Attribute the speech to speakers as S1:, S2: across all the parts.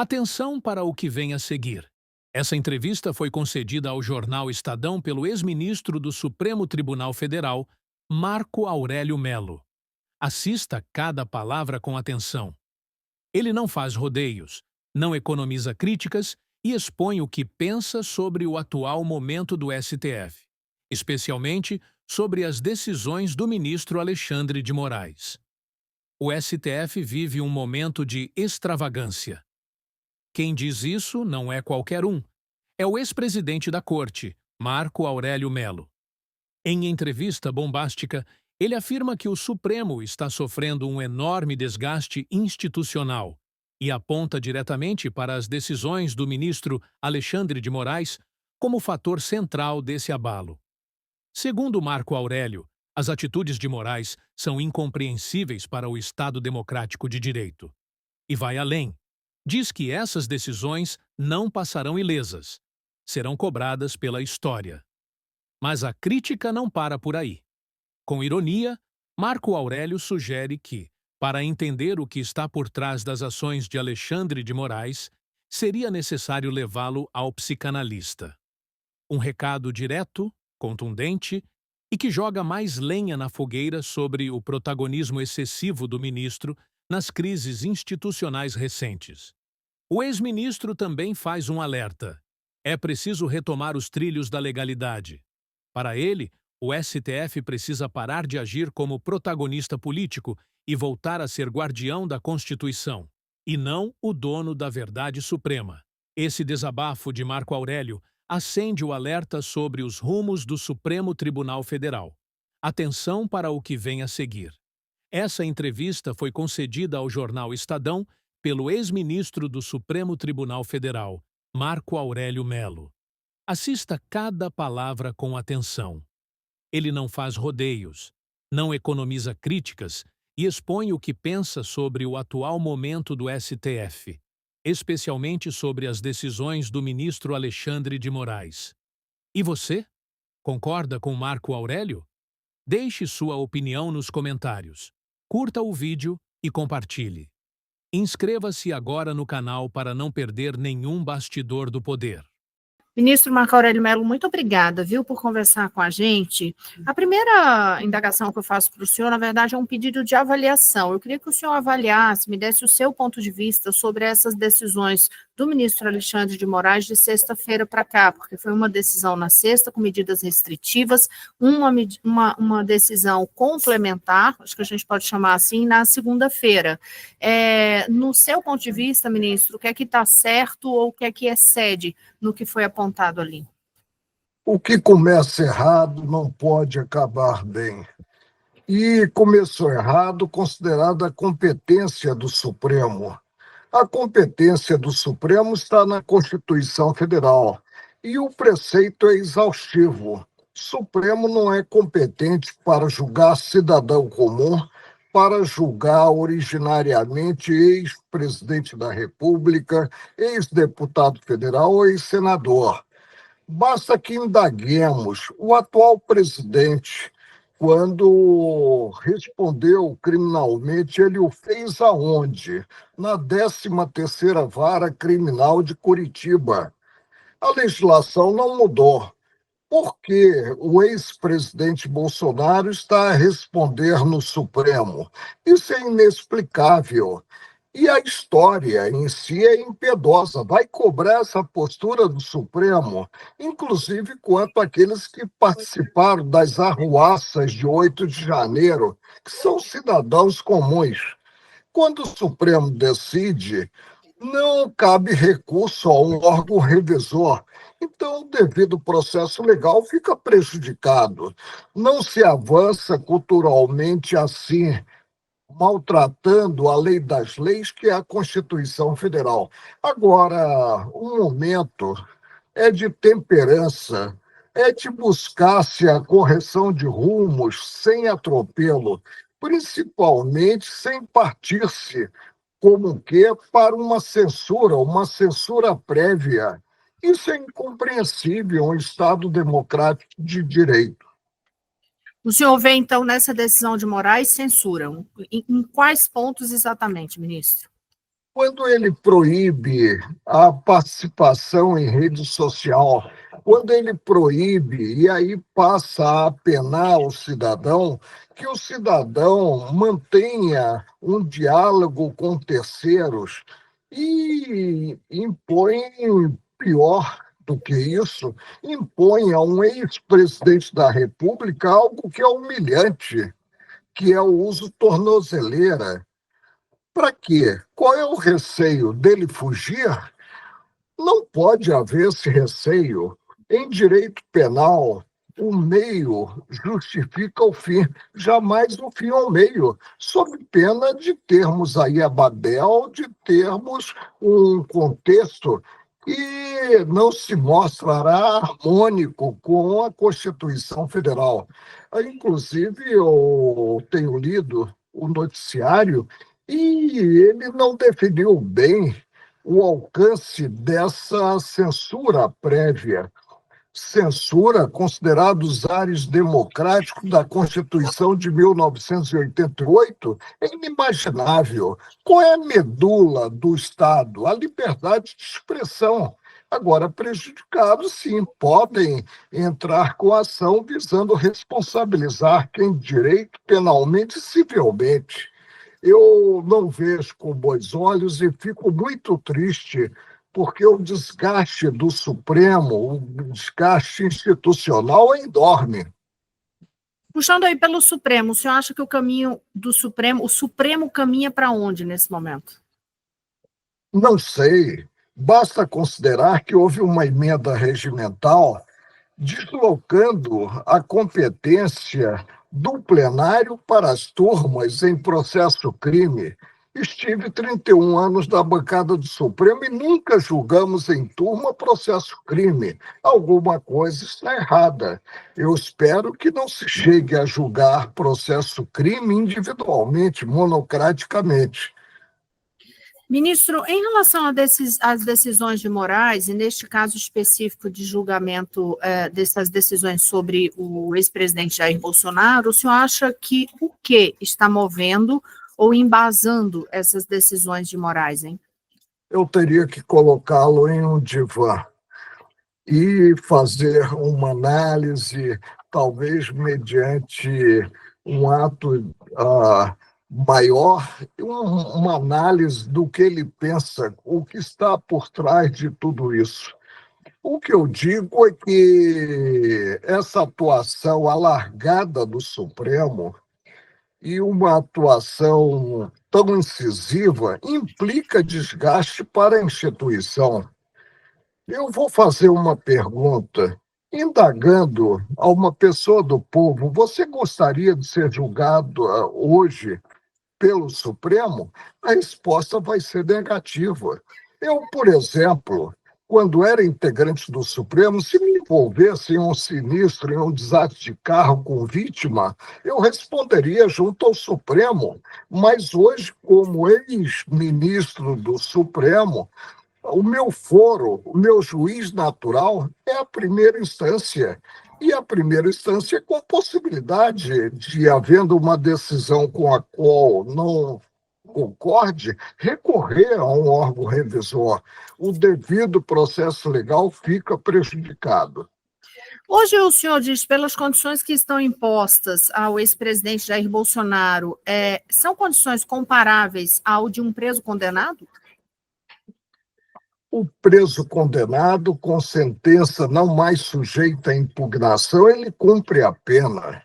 S1: Atenção para o que vem a seguir. Essa entrevista foi concedida ao jornal Estadão pelo ex-ministro do Supremo Tribunal Federal, Marco Aurélio Mello. Assista cada palavra com atenção. Ele não faz rodeios, não economiza críticas e expõe o que pensa sobre o atual momento do STF, especialmente sobre as decisões do ministro Alexandre de Moraes. O STF vive um momento de extravagância. Quem diz isso não é qualquer um. É o ex-presidente da Corte, Marco Aurélio Mello. Em entrevista bombástica, ele afirma que o Supremo está sofrendo um enorme desgaste institucional e aponta diretamente para as decisões do ministro Alexandre de Moraes como fator central desse abalo. Segundo Marco Aurélio, as atitudes de Moraes são incompreensíveis para o Estado democrático de direito. E vai além. Diz que essas decisões não passarão ilesas, serão cobradas pela história. Mas a crítica não para por aí. Com ironia, Marco Aurélio sugere que, para entender o que está por trás das ações de Alexandre de Moraes, seria necessário levá-lo ao psicanalista. Um recado direto, contundente e que joga mais lenha na fogueira sobre o protagonismo excessivo do ministro nas crises institucionais recentes. O ex-ministro também faz um alerta. É preciso retomar os trilhos da legalidade. Para ele, o STF precisa parar de agir como protagonista político e voltar a ser guardião da Constituição, e não o dono da verdade suprema. Esse desabafo de Marco Aurélio acende o alerta sobre os rumos do Supremo Tribunal Federal. Atenção para o que vem a seguir. Essa entrevista foi concedida ao jornal Estadão pelo ex-ministro do Supremo Tribunal Federal, Marco Aurélio Mello. Assista cada palavra com atenção. Ele não faz rodeios, não economiza críticas e expõe o que pensa sobre o atual momento do STF, especialmente sobre as decisões do ministro Alexandre de Moraes. E você? Concorda com Marco Aurélio? Deixe sua opinião nos comentários. Curta o vídeo e compartilhe. Inscreva-se agora no canal para não perder nenhum bastidor do poder.
S2: Ministro Marco Aurélio Mello, muito obrigada, viu, por conversar com a gente. A primeira indagação que eu faço para o senhor, na verdade, é um pedido de avaliação. Eu queria que o senhor avaliasse, me desse o seu ponto de vista sobre essas decisões do ministro Alexandre de Moraes de sexta-feira para cá, porque foi uma decisão na sexta com medidas restritivas, uma decisão complementar, acho que a gente pode chamar assim, na segunda-feira. No seu ponto de vista, ministro, o que é que está certo ou o que é que excede no que foi apontado ali?
S3: O que começa errado não pode acabar bem. E começou errado considerada a competência do Supremo. A competência do Supremo está na Constituição Federal e o preceito é exaustivo. O Supremo não é competente para julgar cidadão comum, para julgar originariamente ex-presidente da República, ex-deputado federal ou ex-senador. Basta que indaguemos o atual presidente, quando respondeu criminalmente, ele o fez aonde? Na 13ª Vara Criminal de Curitiba. A legislação não mudou. Por que o ex-presidente Bolsonaro está a responder no Supremo? Isso é inexplicável. E a história em si é impiedosa, vai cobrar essa postura do Supremo, inclusive quanto àqueles que participaram das arruaças de 8 de janeiro, que são cidadãos comuns. Quando o Supremo decide, não cabe recurso a um órgão revisor. Então, o devido processo legal fica prejudicado. Não se avança culturalmente assim, maltratando a lei das leis, que é a Constituição Federal. Agora, o momento é de temperança, é de buscar-se a correção de rumos sem atropelo, principalmente sem partir-se como que para uma censura prévia. Isso é incompreensível em um Estado democrático de direito.
S2: O senhor vê, então, nessa decisão de Moraes, censura. Em quais pontos exatamente, ministro?
S3: Quando ele proíbe a participação em rede social, quando ele proíbe e aí passa a penar o cidadão, que o cidadão mantenha um diálogo com terceiros e impõe, pior do que isso, impõe a um ex-presidente da República algo que é humilhante, que é o uso tornozeleira. Para quê? Qual é o receio dele fugir? Não pode haver esse receio. Em direito penal, o meio justifica o fim, jamais o fim ao meio, sob pena de termos aí a Babel, de termos um contexto que não se mostrará harmônico com a Constituição Federal. Inclusive, eu tenho lido o noticiário e ele não definiu bem o alcance dessa censura prévia. Censura considerada os ares democráticos da Constituição de 1988 é inimaginável. Qual é a medula do Estado? A liberdade de expressão. Agora, prejudicados, sim, podem entrar com ação visando responsabilizar quem direito penalmente e civilmente. Eu não vejo com bons olhos e fico muito triste, porque o desgaste do Supremo, o desgaste institucional, é enorme.
S2: Puxando aí pelo Supremo, o senhor acha que o caminho do Supremo, o Supremo caminha para onde nesse momento?
S3: Não sei. Basta considerar que houve uma emenda regimental deslocando a competência do plenário para as turmas em processo crime. Estive 31 anos na bancada do Supremo e nunca julgamos em turma processo crime. Alguma coisa está errada. Eu espero que não se chegue a julgar processo crime individualmente, monocraticamente.
S2: Ministro, em relação às decisões de Moraes, e neste caso específico de julgamento dessas decisões sobre o ex-presidente Jair Bolsonaro, o senhor acha que o que está movendo ou embasando essas decisões de Moraes, hein?
S3: Eu teria que colocá-lo em um divã e fazer uma análise, talvez mediante um ato maior, uma análise do que ele pensa, o que está por trás de tudo isso. O que eu digo é que essa atuação alargada do Supremo e uma atuação tão incisiva implica desgaste para a instituição. Eu vou fazer uma pergunta, indagando a uma pessoa do povo: você gostaria de ser julgado hoje pelo Supremo? A resposta vai ser negativa. Eu, por exemplo, quando era integrante do Supremo, se me envolvesse em um sinistro, em um desastre de carro com vítima, eu responderia junto ao Supremo. Mas hoje, como ex-ministro do Supremo, o meu foro, o meu juiz natural é a primeira instância. E a primeira instância é com possibilidade de, havendo uma decisão com a qual não concorde, recorrer a um órgão revisor. O devido processo legal fica prejudicado.
S2: Hoje o senhor diz, pelas condições que estão impostas ao ex-presidente Jair Bolsonaro, são condições comparáveis ao de um preso condenado?
S3: O preso condenado, com sentença não mais sujeita à impugnação, ele cumpre a pena.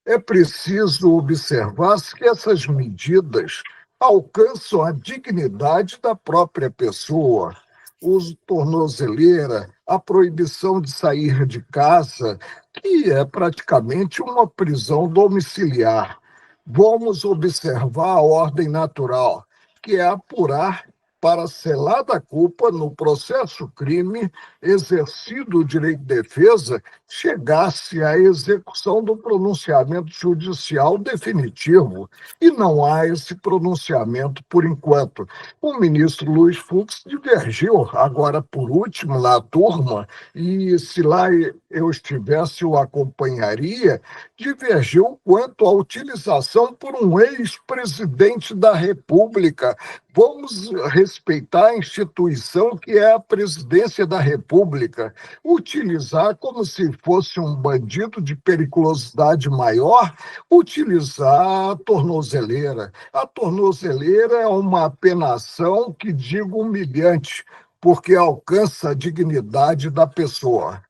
S3: É preciso observar-se que essas medidas alcançam a dignidade da própria pessoa. O uso de tornozeleira, a proibição de sair de casa, que é praticamente uma prisão domiciliar. Vamos observar a ordem natural, que é apurar para selar da culpa no processo crime, exercido o direito de defesa, chegasse à execução do pronunciamento judicial definitivo. E não há esse pronunciamento por enquanto. O ministro Luiz Fux divergiu, agora por último, na turma, e se lá eu estivesse, o acompanharia, divergiu quanto à utilização por um ex-presidente da República. Vamos respeitar a instituição que é a presidência da República. Utilizar como se fosse um bandido de periculosidade maior, utilizar a tornozeleira. A tornozeleira é uma apenação que digo humilhante, porque alcança a dignidade da pessoa.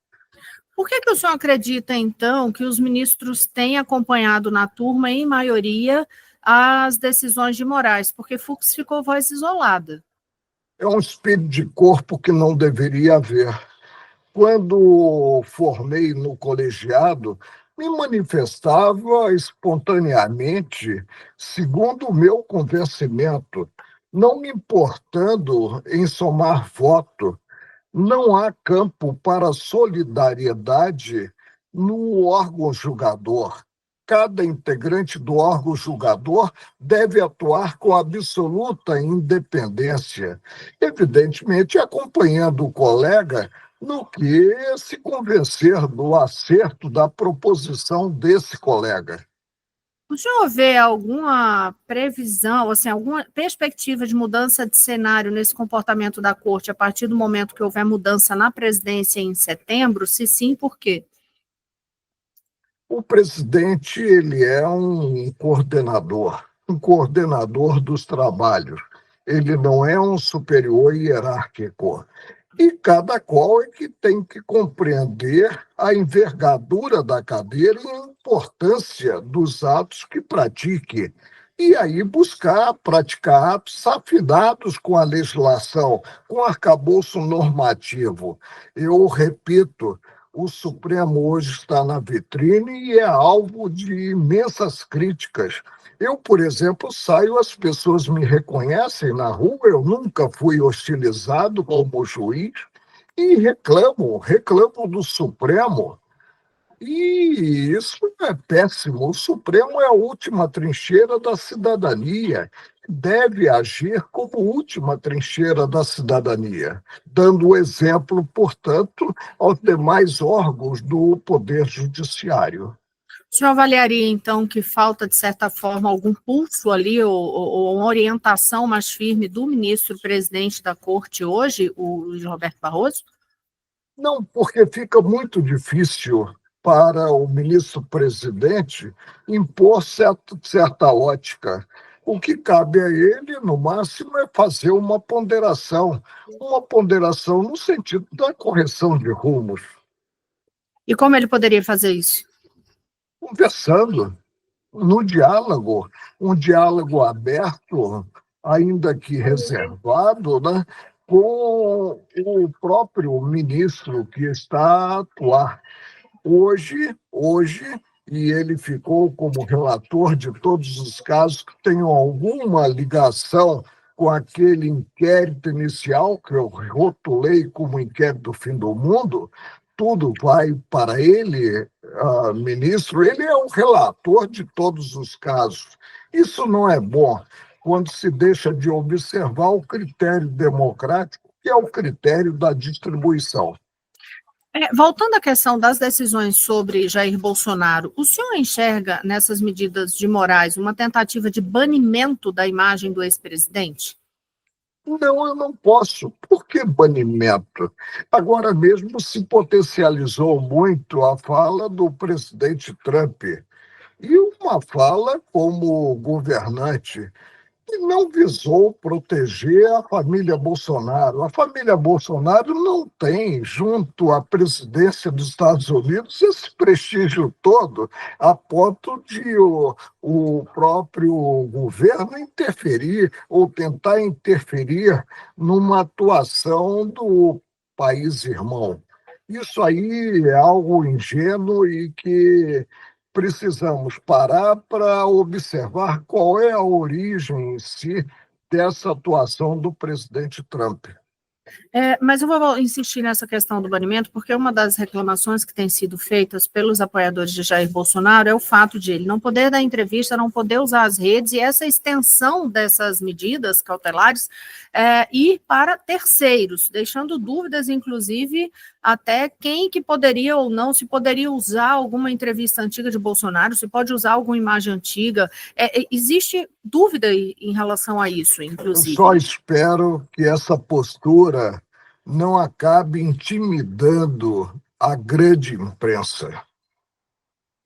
S2: Por que que o senhor acredita, então, que os ministros têm acompanhado na turma, em maioria, as decisões de Moraes? Porque Fux ficou voz isolada.
S3: É um espírito de corpo que não deveria haver. Quando formei no colegiado, me manifestava espontaneamente, segundo o meu convencimento, não me importando em somar voto. Não há campo para solidariedade no órgão julgador. Cada integrante do órgão julgador deve atuar com absoluta independência, evidentemente acompanhando o colega no que se convencer do acerto da proposição desse colega.
S2: O senhor vê alguma previsão, assim, alguma perspectiva de mudança de cenário nesse comportamento da corte a partir do momento que houver mudança na presidência em setembro? Se sim, por quê?
S3: O presidente, ele é um coordenador dos trabalhos. Ele não é um superior hierárquico. E cada qual é que tem que compreender a envergadura da cadeira e a importância dos atos que pratique. E aí buscar praticar atos afinados com a legislação, com o arcabouço normativo. Eu repito, o Supremo hoje está na vitrine e é alvo de imensas críticas. Eu, por exemplo, saio, as pessoas me reconhecem na rua, eu nunca fui hostilizado como juiz e reclamo do Supremo. E isso é péssimo. O Supremo é a última trincheira da cidadania, deve agir como última trincheira da cidadania, dando o exemplo, portanto, aos demais órgãos do Poder Judiciário.
S2: O senhor avaliaria, então, que falta, de certa forma, algum pulso ali, ou uma orientação mais firme do ministro-presidente da Corte hoje, o Luiz Roberto Barroso?
S3: Não, porque fica muito difícil para o ministro-presidente impor certa ótica. O que cabe a ele, no máximo, é fazer uma ponderação no sentido da correção de rumos,
S2: E como ele poderia fazer isso?
S3: conversando, no diálogo, um diálogo aberto, ainda que reservado, né, com o próprio ministro que está a atuar. Hoje, e ele ficou como relator de todos os casos que tenham alguma ligação com aquele inquérito inicial, que eu rotulei como inquérito do fim do mundo, tudo vai para ele, ministro, ele é o relator de todos os casos. Isso não é bom quando se deixa de observar o critério democrático, que é o critério da distribuição.
S2: Voltando à questão das decisões sobre Jair Bolsonaro, o senhor enxerga nessas medidas de Moraes uma tentativa de banimento da imagem do ex-presidente?
S3: Não, eu não posso. Por que banimento? Agora mesmo se potencializou muito a fala do presidente Trump. E uma fala como governante que não visou proteger a família Bolsonaro. A família Bolsonaro não tem, junto à presidência dos Estados Unidos, esse prestígio todo, a ponto de o próprio governo interferir ou tentar interferir numa atuação do país irmão. Isso aí é algo ingênuo e que precisamos parar para observar qual é a origem em si dessa atuação do presidente Trump.
S2: Mas eu vou insistir nessa questão do banimento, porque uma das reclamações que tem sido feitas pelos apoiadores de Jair Bolsonaro é o fato de ele não poder dar entrevista, não poder usar as redes, e essa extensão dessas medidas cautelares ir para terceiros, deixando dúvidas, inclusive, até quem que poderia ou não, se poderia usar alguma entrevista antiga de Bolsonaro, se pode usar alguma imagem antiga. Existe dúvida em relação a isso,
S3: Eu
S2: inclusive.
S3: só espero que essa postura não acabe intimidando a grande imprensa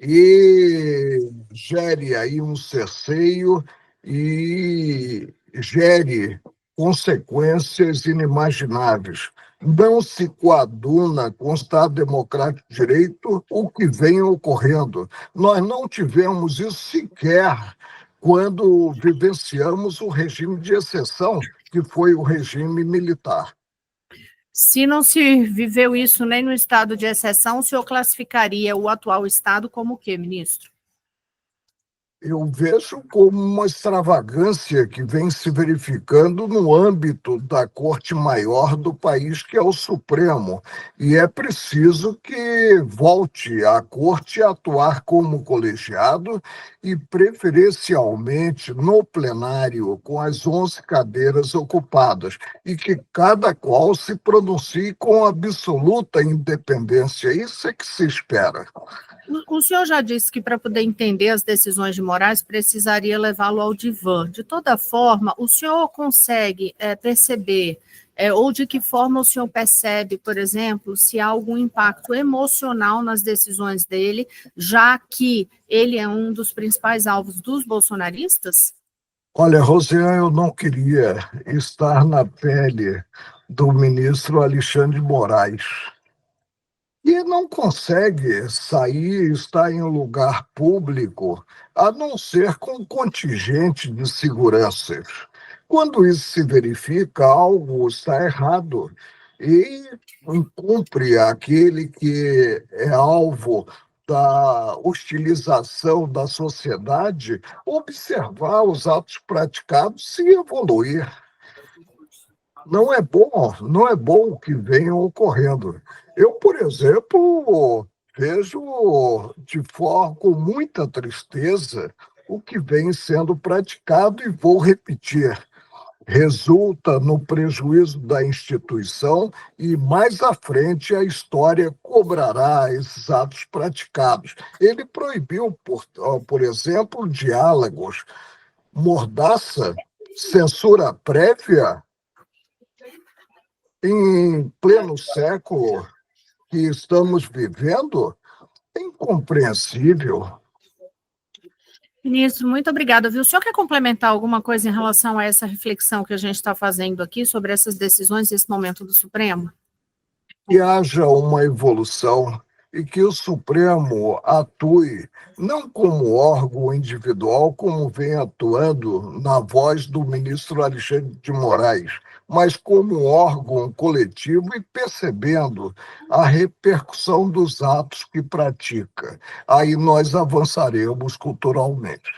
S3: e gere aí um cerceio e gere consequências inimagináveis. Não se coaduna com o Estado Democrático de Direito o que vem ocorrendo. Nós não tivemos isso sequer quando vivenciamos o regime de exceção, que foi o regime militar.
S2: Se não se viveu isso nem no estado de exceção, o senhor classificaria o atual estado como o quê, ministro?
S3: Eu vejo como uma extravagância que vem se verificando no âmbito da Corte Maior do país, que é o Supremo. E é preciso que volte a Corte a atuar como colegiado e, preferencialmente, no plenário, com as 11 cadeiras ocupadas, e que cada qual se pronuncie com absoluta independência. Isso é que se espera.
S2: O senhor já disse que para poder entender as decisões de Moraes precisaria levá-lo ao divã. De toda forma, o senhor consegue perceber, ou de que forma o senhor percebe, por exemplo, se há algum impacto emocional nas decisões dele, já que ele é um dos principais alvos dos bolsonaristas?
S3: Olha, Rosiane, eu não queria estar na pele do ministro Alexandre de Moraes. E não consegue sair, estar em um lugar público, a não ser com um contingente de seguranças. Quando isso se verifica, algo está errado. E cumpre aquele que é alvo da hostilização da sociedade observar os atos praticados e evoluir. Não é bom o que venha ocorrendo. Eu, por exemplo, vejo com muita tristeza o que vem sendo praticado e vou repetir. Resulta no prejuízo da instituição e mais à frente a história cobrará esses atos praticados. Ele proibiu, por exemplo, diálogos, mordaça, censura prévia em pleno século que estamos vivendo, é incompreensível.
S2: Ministro, muito obrigada, viu? O senhor quer complementar alguma coisa em relação a essa reflexão que a gente está fazendo aqui sobre essas decisões e esse momento do Supremo?
S3: Que haja uma evolução e que o Supremo atue não como órgão individual, como vem atuando na voz do ministro Alexandre de Moraes, mas como órgão coletivo e percebendo a repercussão dos atos que pratica. Aí nós avançaremos culturalmente.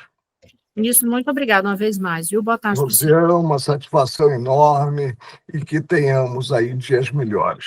S2: Ministro, muito obrigada uma vez mais, viu? Boa tarde para o
S3: Você
S2: senhor.
S3: é uma satisfação enorme e que tenhamos aí dias melhores.